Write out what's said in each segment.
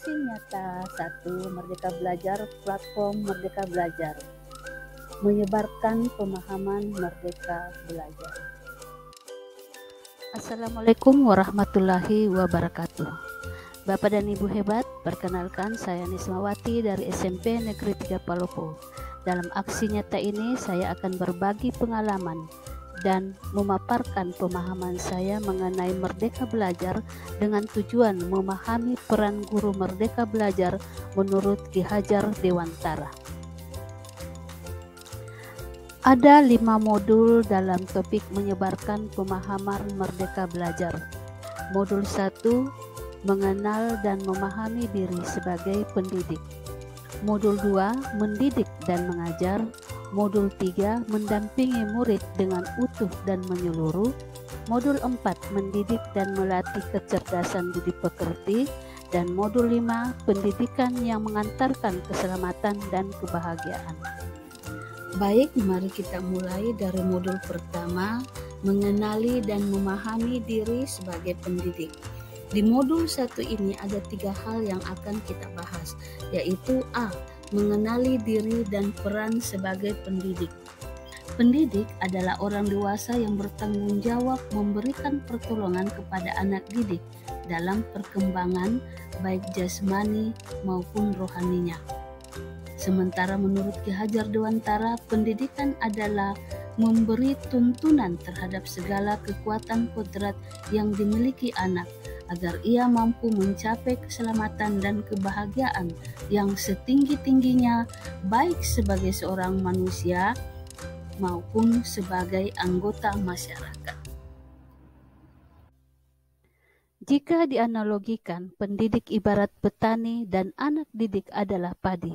Aksi nyata 1. Merdeka Belajar, platform Merdeka Belajar, menyebarkan pemahaman Merdeka Belajar. Assalamualaikum warahmatullahi wabarakatuh. Bapak dan Ibu hebat, perkenalkan saya Nismawati dari SMP Negeri 3 Palopo. Dalam aksi nyata ini saya akan berbagi pengalaman dan memaparkan pemahaman saya mengenai Merdeka Belajar dengan tujuan memahami peran guru Merdeka Belajar menurut Ki Hajar Dewantara. Ada 5 modul dalam topik menyebarkan pemahaman Merdeka Belajar. Modul 1, mengenal dan memahami diri sebagai pendidik. Modul 2, mendidik dan mengajar. Modul 3, mendampingi murid dengan utuh dan menyeluruh. Modul 4, mendidik dan melatih kecerdasan budi pekerti. Dan modul 5, pendidikan yang mengantarkan keselamatan dan kebahagiaan. Baik, mari kita mulai dari modul pertama, mengenali dan memahami diri sebagai pendidik. Di modul 1 ini ada 3 hal yang akan kita bahas, yaitu A. Mengenali diri dan peran sebagai pendidik. Pendidik adalah orang dewasa yang bertanggung jawab memberikan pertolongan kepada anak didik dalam perkembangan baik jasmani maupun rohaninya. Sementara menurut Ki Hajar Dewantara, pendidikan adalah memberi tuntunan terhadap segala kekuatan kodrat yang dimiliki anak, agar ia mampu mencapai keselamatan dan kebahagiaan yang setinggi-tingginya, baik sebagai seorang manusia maupun sebagai anggota masyarakat. Jika dianalogikan, pendidik ibarat petani dan anak didik adalah padi.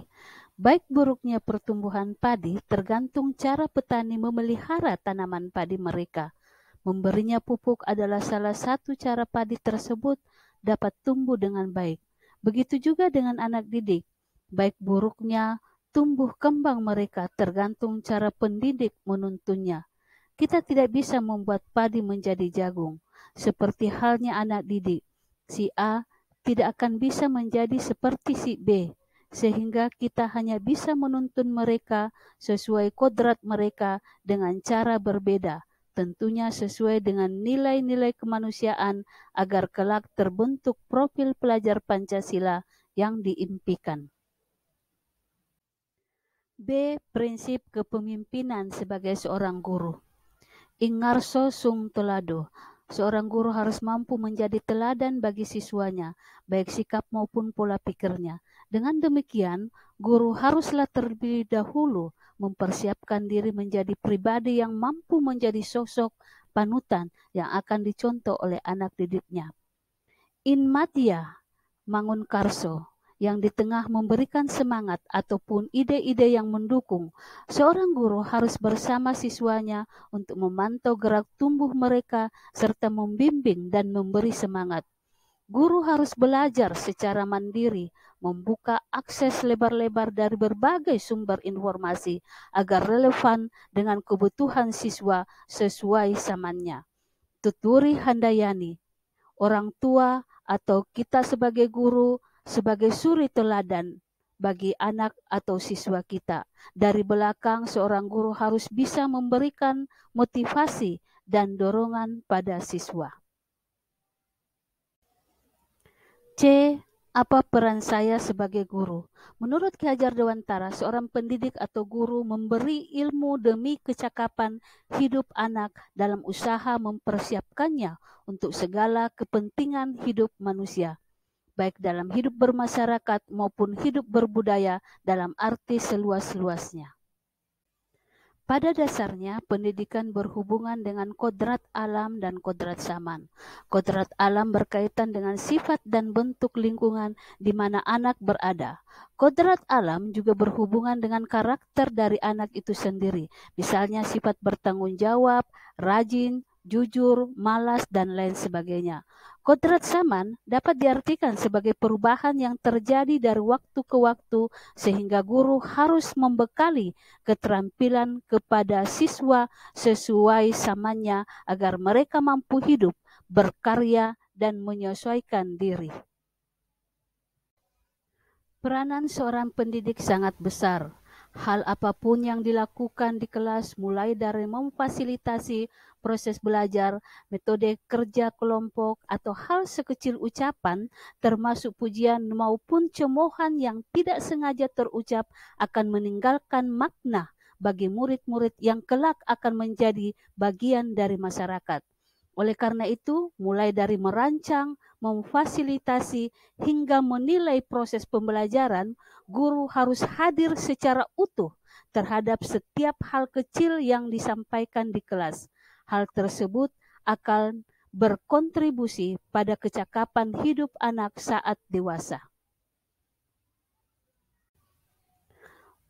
Baik buruknya pertumbuhan padi tergantung cara petani memelihara tanaman padi mereka. Memberinya pupuk adalah salah satu cara padi tersebut dapat tumbuh dengan baik. Begitu juga dengan anak didik. Baik buruknya tumbuh kembang mereka tergantung cara pendidik menuntunnya. Kita tidak bisa membuat padi menjadi jagung. Seperti halnya anak didik, si A tidak akan bisa menjadi seperti si B, sehingga kita hanya bisa menuntun mereka sesuai kodrat mereka dengan cara berbeda. Tentunya sesuai dengan nilai-nilai kemanusiaan agar kelak terbentuk profil pelajar Pancasila yang diimpikan. B. Prinsip kepemimpinan sebagai seorang guru. Ingarso sung telado. Seorang guru harus mampu menjadi teladan bagi siswanya, baik sikap maupun pola pikirnya. Dengan demikian, guru haruslah terlebih dahulu mempersiapkan diri menjadi pribadi yang mampu menjadi sosok panutan yang akan dicontoh oleh anak didiknya. In Matia Mangun Karso, yang di tengah memberikan semangat ataupun ide-ide yang mendukung, seorang guru harus bersama siswanya untuk memantau gerak tumbuh mereka serta membimbing dan memberi semangat. Guru harus belajar secara mandiri, membuka akses lebar-lebar dari berbagai sumber informasi agar relevan dengan kebutuhan siswa sesuai zamannya. Tuturi Handayani, orang tua atau kita sebagai guru, sebagai suri teladan bagi anak atau siswa kita. Dari belakang, seorang guru harus bisa memberikan motivasi dan dorongan pada siswa. C. Apa peran saya sebagai guru? Menurut Ki Hajar Dewantara, seorang pendidik atau guru memberi ilmu demi kecakapan hidup anak dalam usaha mempersiapkannya untuk segala kepentingan hidup manusia, baik dalam hidup bermasyarakat maupun hidup berbudaya dalam arti seluas-luasnya. Pada dasarnya, pendidikan berhubungan dengan kodrat alam dan kodrat zaman. Kodrat alam berkaitan dengan sifat dan bentuk lingkungan di mana anak berada. Kodrat alam juga berhubungan dengan karakter dari anak itu sendiri. Misalnya sifat bertanggung jawab, rajin, jujur, malas, dan lain sebagainya. Kodrat zaman dapat diartikan sebagai perubahan yang terjadi dari waktu ke waktu sehingga guru harus membekali keterampilan kepada siswa sesuai zamannya agar mereka mampu hidup, berkarya, dan menyesuaikan diri. Peranan seorang pendidik sangat besar. Hal apapun yang dilakukan di kelas, mulai dari memfasilitasi proses belajar, metode kerja kelompok, atau hal sekecil ucapan, termasuk pujian maupun cemoohan yang tidak sengaja terucap, akan meninggalkan makna bagi murid-murid yang kelak akan menjadi bagian dari masyarakat. Oleh karena itu, mulai dari merancang, memfasilitasi, hingga menilai proses pembelajaran, guru harus hadir secara utuh terhadap setiap hal kecil yang disampaikan di kelas. Hal tersebut akan berkontribusi pada kecakapan hidup anak saat dewasa.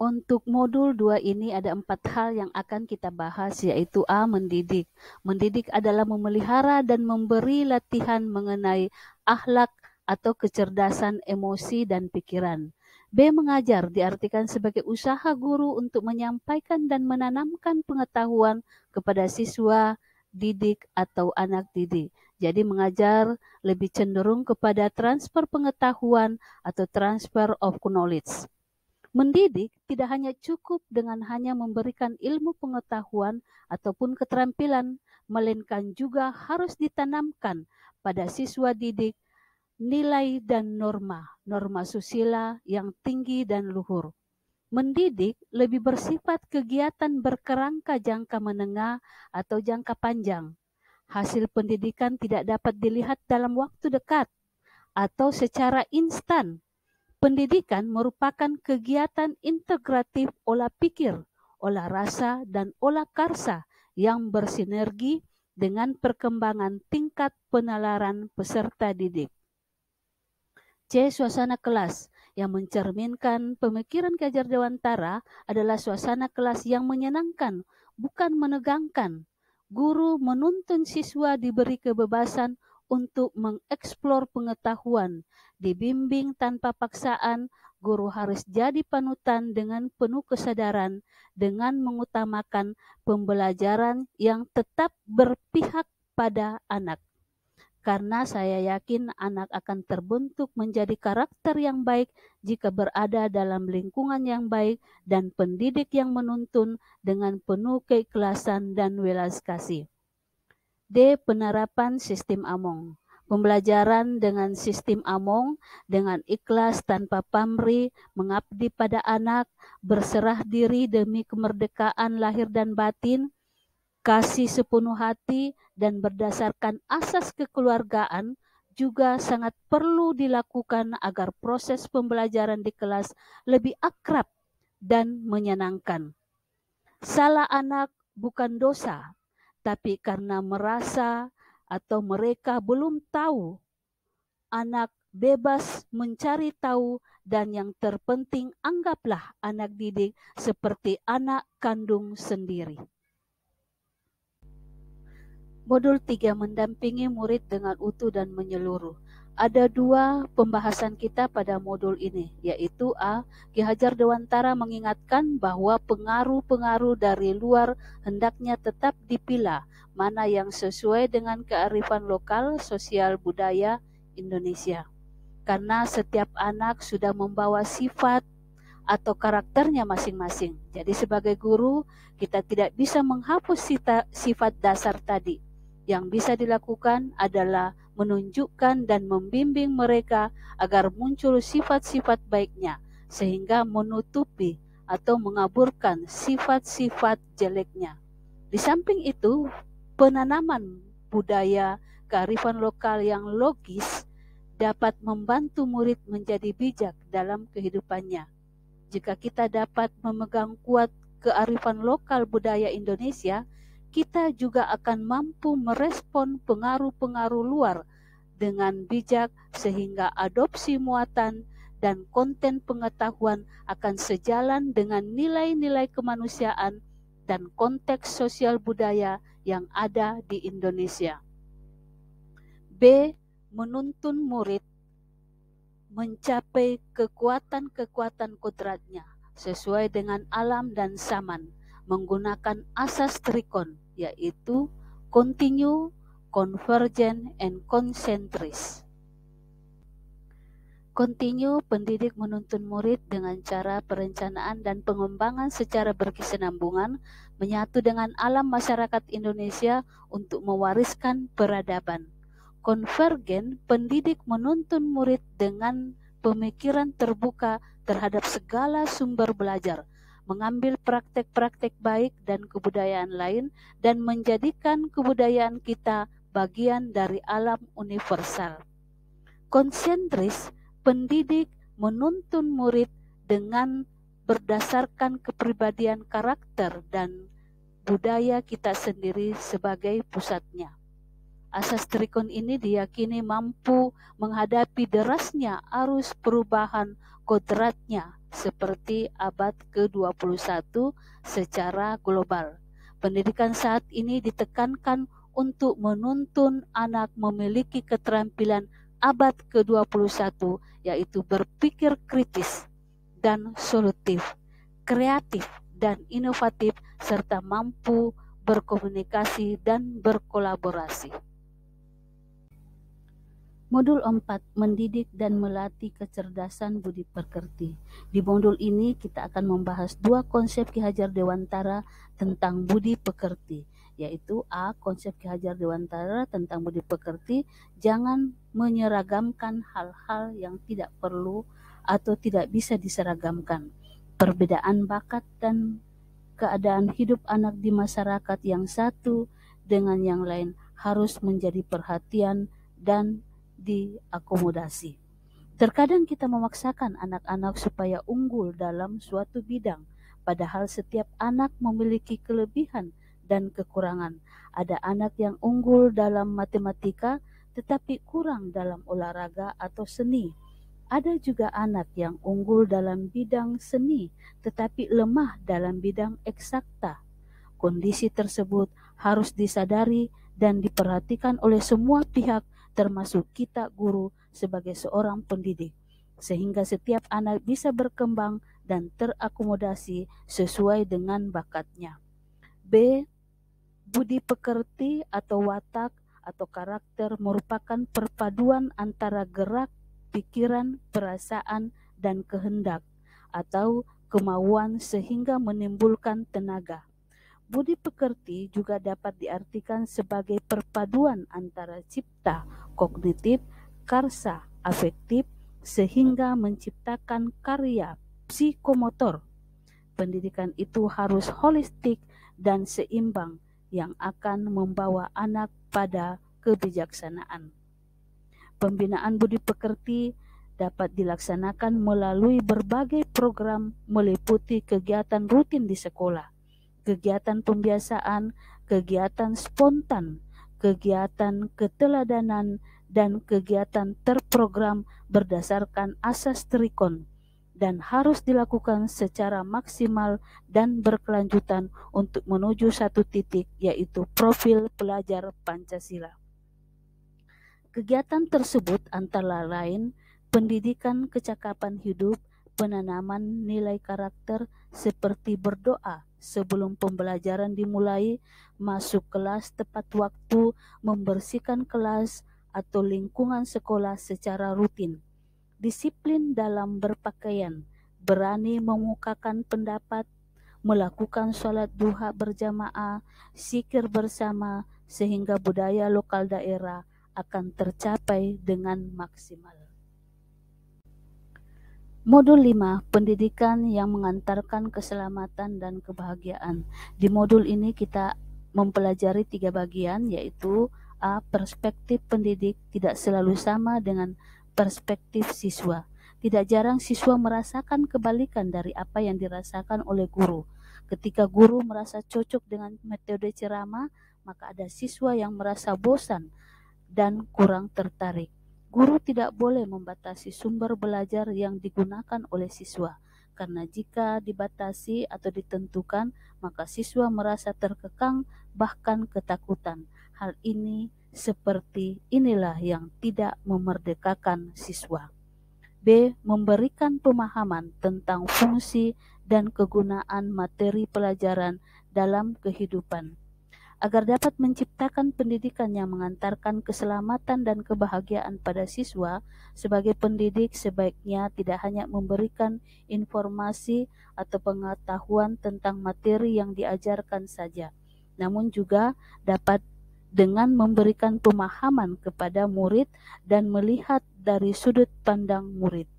Untuk modul 2 ini ada 4 hal yang akan kita bahas, yaitu A. Mendidik. Mendidik adalah memelihara dan memberi latihan mengenai akhlak atau kecerdasan emosi dan pikiran. B. Mengajar diartikan sebagai usaha guru untuk menyampaikan dan menanamkan pengetahuan kepada siswa, didik, atau anak didik. Jadi mengajar lebih cenderung kepada transfer pengetahuan atau transfer of knowledge. Mendidik tidak hanya cukup dengan hanya memberikan ilmu pengetahuan ataupun keterampilan, melainkan juga harus ditanamkan pada siswa didik nilai dan norma susila yang tinggi dan luhur. Mendidik lebih bersifat kegiatan berkerangka jangka menengah atau jangka panjang. Hasil pendidikan tidak dapat dilihat dalam waktu dekat atau secara instan. Pendidikan merupakan kegiatan integratif olah pikir, olah rasa, dan olah karsa yang bersinergi dengan perkembangan tingkat penalaran peserta didik. C. Suasana kelas yang mencerminkan pemikiran Ki Hajar Dewantara adalah suasana kelas yang menyenangkan, bukan menegangkan. Guru menuntun siswa diberi kebebasan untuk mengeksplor pengetahuan, dibimbing tanpa paksaan. Guru harus jadi panutan dengan penuh kesadaran, dengan mengutamakan pembelajaran yang tetap berpihak pada anak. Karena saya yakin anak akan terbentuk menjadi karakter yang baik jika berada dalam lingkungan yang baik dan pendidik yang menuntun dengan penuh keikhlasan dan welas kasih. D. Penerapan sistem Among. Pembelajaran dengan sistem Among, dengan ikhlas tanpa pamrih, mengabdi pada anak, berserah diri demi kemerdekaan lahir dan batin, kasih sepenuh hati, dan berdasarkan asas kekeluargaan juga sangat perlu dilakukan agar proses pembelajaran di kelas lebih akrab dan menyenangkan. Salah anak bukan dosa, tapi karena merasa atau mereka belum tahu. Anak bebas mencari tahu, dan yang terpenting anggaplah anak didik seperti anak kandung sendiri. Modul 3 mendampingi murid dengan utuh dan menyeluruh. Ada 2 pembahasan kita pada modul ini, yaitu A. Ki Hajar Dewantara mengingatkan bahwa pengaruh-pengaruh dari luar hendaknya tetap dipilah, mana yang sesuai dengan kearifan lokal, sosial, budaya Indonesia. Karena setiap anak sudah membawa sifat atau karakternya masing-masing. Jadi sebagai guru, kita tidak bisa menghapus sifat dasar tadi. Yang bisa dilakukan adalah menunjukkan dan membimbing mereka agar muncul sifat-sifat baiknya, sehingga menutupi atau mengaburkan sifat-sifat jeleknya. Di samping itu, penanaman budaya kearifan lokal yang logis dapat membantu murid menjadi bijak dalam kehidupannya. Jika kita dapat memegang kuat kearifan lokal budaya Indonesia, kita juga akan mampu merespon pengaruh-pengaruh luar dengan bijak, sehingga adopsi muatan dan konten pengetahuan akan sejalan dengan nilai-nilai kemanusiaan dan konteks sosial budaya yang ada di Indonesia. B. Menuntun murid mencapai kekuatan-kekuatan kodratnya sesuai dengan alam dan zaman, menggunakan asas trikon, yaitu continue, convergent, and concentris. Continue pendidik menuntun murid dengan cara perencanaan dan pengembangan secara berkesinambungan menyatu dengan alam masyarakat Indonesia untuk mewariskan peradaban. Konvergen pendidik menuntun murid dengan pemikiran terbuka terhadap segala sumber belajar, mengambil praktek-praktek baik dan kebudayaan lain dan menjadikan kebudayaan kita bagian dari alam universal. Konsentris pendidik menuntun murid dengan berdasarkan kepribadian karakter dan budaya kita sendiri sebagai pusatnya. Asas trikon ini diyakini mampu menghadapi derasnya arus perubahan kodratnya seperti abad ke-21 secara global. Pendidikan saat ini ditekankan untuk menuntun anak memiliki keterampilan abad ke-21, yaitu berpikir kritis dan solutif, kreatif dan inovatif, serta mampu berkomunikasi dan berkolaborasi. Modul 4, mendidik dan melatih kecerdasan budi pekerti. Di modul ini kita akan membahas dua konsep Ki Hajar Dewantara tentang budi pekerti, yaitu A. Konsep Ki Hajar Dewantara tentang budi pekerti, jangan menyeragamkan hal-hal yang tidak perlu atau tidak bisa diseragamkan. Perbedaan bakat dan keadaan hidup anak di masyarakat yang satu dengan yang lain harus menjadi perhatian dan diakomodasi. Terkadang kita memaksakan anak-anak supaya unggul dalam suatu bidang, padahal setiap anak memiliki kelebihan dan kekurangan. Ada anak yang unggul dalam matematika tetapi kurang dalam olahraga atau seni. Ada juga anak yang unggul dalam bidang seni tetapi lemah dalam bidang eksakta. Kondisi tersebut harus disadari dan diperhatikan oleh semua pihak, termasuk kita guru sebagai seorang pendidik, sehingga setiap anak bisa berkembang dan terakomodasi sesuai dengan bakatnya. B. Budi pekerti atau watak atau karakter merupakan perpaduan antara gerak, pikiran, perasaan, dan kehendak atau kemauan sehingga menimbulkan tenaga. Budi pekerti juga dapat diartikan sebagai perpaduan antara cipta, kognitif, karsa, afektif, sehingga menciptakan karya psikomotor. Pendidikan itu harus holistik dan seimbang yang akan membawa anak pada kebijaksanaan. Pembinaan budi pekerti dapat dilaksanakan melalui berbagai program meliputi kegiatan rutin di sekolah, kegiatan pembiasaan, kegiatan spontan, kegiatan keteladanan, dan kegiatan terprogram berdasarkan asas trikon, dan harus dilakukan secara maksimal dan berkelanjutan untuk menuju satu titik, yaitu profil pelajar Pancasila. Kegiatan tersebut antara lain pendidikan kecakapan hidup, penanaman nilai karakter seperti berdoa sebelum pembelajaran dimulai, masuk kelas tepat waktu, membersihkan kelas atau lingkungan sekolah secara rutin, disiplin dalam berpakaian, berani mengemukakan pendapat, melakukan sholat duha berjamaah, zikir bersama, sehingga budaya lokal daerah akan tercapai dengan maksimal. Modul 5, pendidikan yang mengantarkan keselamatan dan kebahagiaan. Di modul ini kita mempelajari 3 bagian, yaitu A. Perspektif pendidik tidak selalu sama dengan perspektif siswa. Tidak jarang siswa merasakan kebalikan dari apa yang dirasakan oleh guru. Ketika guru merasa cocok dengan metode ceramah, maka ada siswa yang merasa bosan dan kurang tertarik. Guru tidak boleh membatasi sumber belajar yang digunakan oleh siswa, karena jika dibatasi atau ditentukan, maka siswa merasa terkekang bahkan ketakutan. Hal ini seperti inilah yang tidak memerdekakan siswa. B. Memberikan pemahaman tentang fungsi dan kegunaan materi pelajaran dalam kehidupan. Agar dapat menciptakan pendidikan yang mengantarkan keselamatan dan kebahagiaan pada siswa, sebagai pendidik sebaiknya tidak hanya memberikan informasi atau pengetahuan tentang materi yang diajarkan saja, namun juga dapat dengan memberikan pemahaman kepada murid dan melihat dari sudut pandang murid.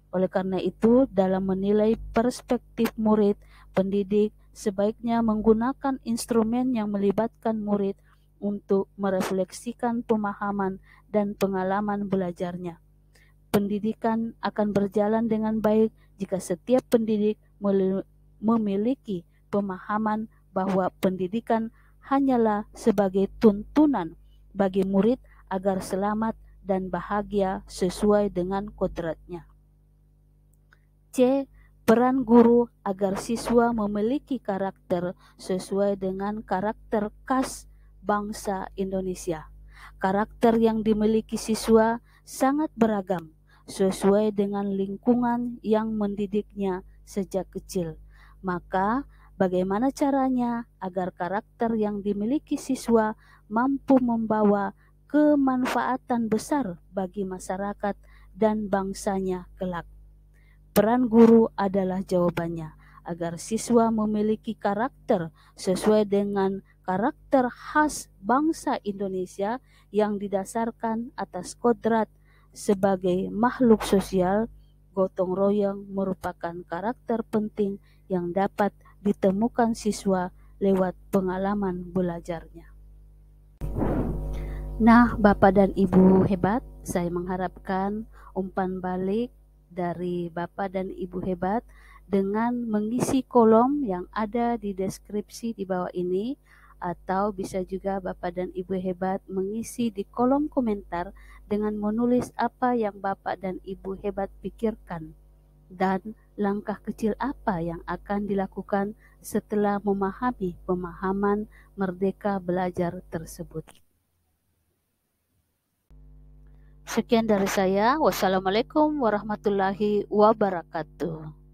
Oleh karena itu, dalam menilai perspektif murid, pendidik sebaiknya menggunakan instrumen yang melibatkan murid untuk merefleksikan pemahaman dan pengalaman belajarnya. Pendidikan akan berjalan dengan baik jika setiap pendidik memiliki pemahaman bahwa pendidikan hanyalah sebagai tuntunan bagi murid agar selamat dan bahagia sesuai dengan kodratnya. C. Peran guru agar siswa memiliki karakter sesuai dengan karakter khas bangsa Indonesia. Karakter yang dimiliki siswa sangat beragam, sesuai dengan lingkungan yang mendidiknya sejak kecil. Maka, bagaimana caranya agar karakter yang dimiliki siswa mampu membawa kemanfaatan besar bagi masyarakat dan bangsanya kelak? Peran guru adalah jawabannya, agar siswa memiliki karakter sesuai dengan karakter khas bangsa Indonesia yang didasarkan atas kodrat sebagai makhluk sosial. Gotong royong merupakan karakter penting yang dapat ditemukan siswa lewat pengalaman belajarnya. Nah, Bapak dan Ibu hebat, saya mengharapkan umpan balik dari Bapak dan Ibu hebat dengan mengisi kolom yang ada di deskripsi di bawah ini, atau bisa juga Bapak dan Ibu hebat mengisi di kolom komentar dengan menulis apa yang Bapak dan Ibu hebat pikirkan dan langkah kecil apa yang akan dilakukan setelah memahami pemahaman Merdeka Belajar tersebut. Sekian dari saya. Wassalamualaikum warahmatullahi wabarakatuh.